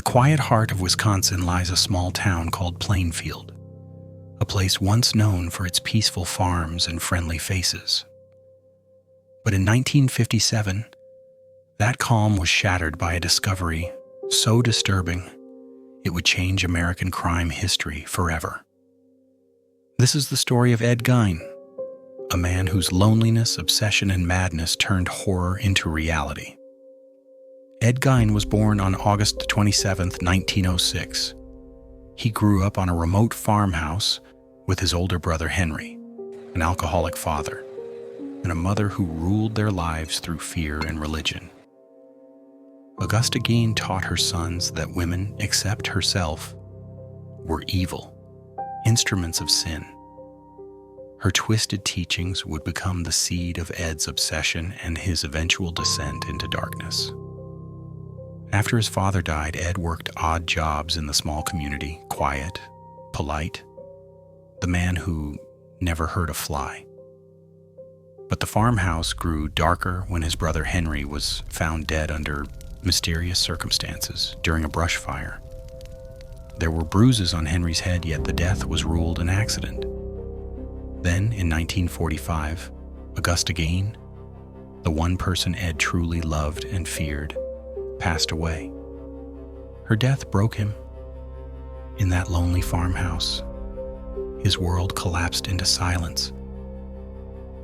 quiet heart of Wisconsin lies a small town called Plainfield, a place once known for its peaceful farms and friendly faces. But in 1957, that calm was shattered by a discovery so disturbing it would change American crime history forever. This is the story of Ed Gein, a man whose loneliness, obsession, and madness turned horror into reality. Ed Gein was born on August 27, 1906. He grew up on a remote farmhouse with his older brother Henry, an alcoholic father, and a mother who ruled their lives through fear and religion. Augusta Gein taught her sons that women, except herself, were evil, instruments of sin. Her twisted teachings would become the seed of Ed's obsession and his eventual descent into darkness. After his father died, Ed worked odd jobs in the small community, quiet, polite, the man who never hurt a fly. But the farmhouse grew darker when his brother Henry was found dead under mysterious circumstances during a brush fire. There were bruises on Henry's head, yet the death was ruled an accident. Then, in 1945, Augusta Gein, the one person Ed truly loved and feared, passed away. Her death broke him. In that lonely farmhouse, his world collapsed into silence,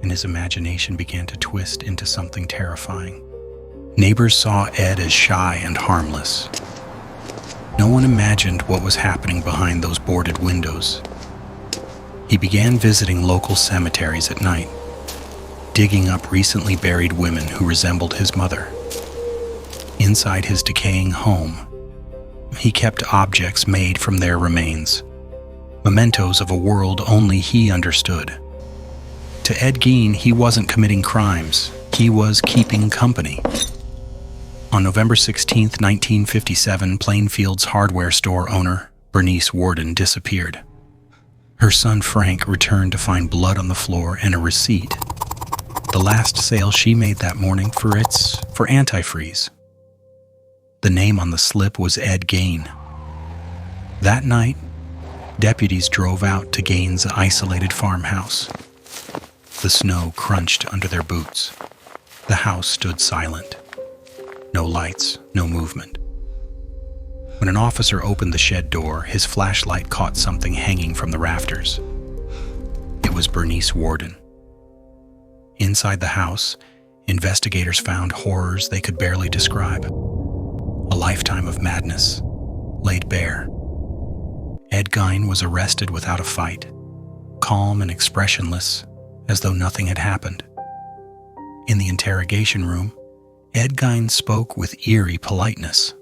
and his imagination began to twist into something terrifying. Neighbors saw Ed as shy and harmless. No one imagined what was happening behind those boarded windows. He began visiting local cemeteries at night, digging up recently buried women who resembled his mother. Inside his decaying home, he kept objects made from their remains, mementos of a world only he understood. To Ed Gein, he wasn't committing crimes, he was keeping company. On November 16, 1957, Plainfield's hardware store owner, Bernice Worden, disappeared. Her son Frank returned to find blood on the floor and a receipt, the last sale she made that morning for antifreeze. The name on the slip was Ed Gein. That night, deputies drove out to Gein's isolated farmhouse. The snow crunched under their boots. The house stood silent. No lights, no movement. When an officer opened the shed door, his flashlight caught something hanging from the rafters. It was Bernice Worden. Inside the house, investigators found horrors they could barely describe. A lifetime of madness laid bare. Ed Gein was arrested without a fight, calm and expressionless, as though nothing had happened. In the interrogation room, Ed Gein spoke with eerie politeness.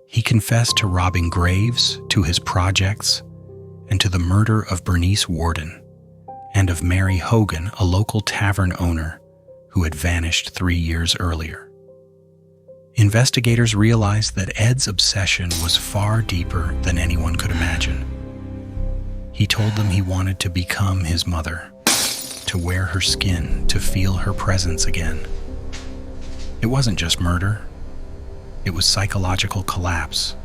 He confessed to robbing graves, to his projects, and to the murder of Bernice Worden and of Mary Hogan, a local tavern owner who had vanished 3 years earlier. Investigators realized that Ed's obsession was far deeper than anyone could imagine. He told them he wanted to become his mother, to wear her skin, to feel her presence again. It wasn't just murder. It was psychological collapse,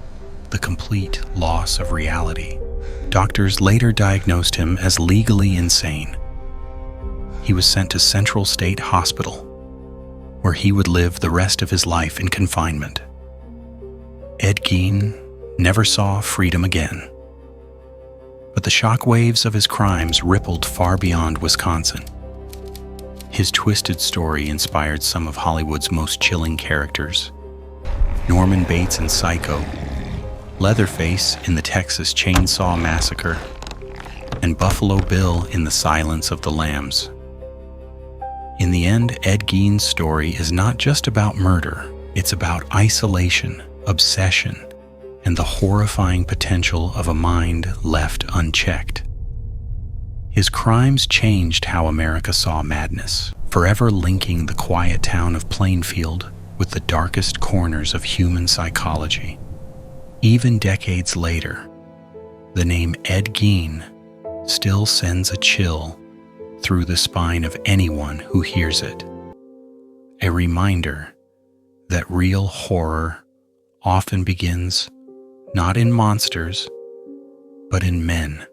the complete loss of reality. Doctors later diagnosed him as legally insane. He was sent to Central State Hospital, where he would live the rest of his life in confinement. Ed Gein never saw freedom again. But the shockwaves of his crimes rippled far beyond Wisconsin. His twisted story inspired some of Hollywood's most chilling characters. Norman Bates in Psycho, Leatherface in the Texas Chainsaw Massacre, and Buffalo Bill in The Silence of the Lambs. In the end, Ed Gein's story is not just about murder, it's about isolation, obsession, and the horrifying potential of a mind left unchecked. His crimes changed how America saw madness, forever linking the quiet town of Plainfield with the darkest corners of human psychology. Even decades later, the name Ed Gein still sends a chill through the spine of anyone who hears it. A reminder that real horror often begins not in monsters, but in men.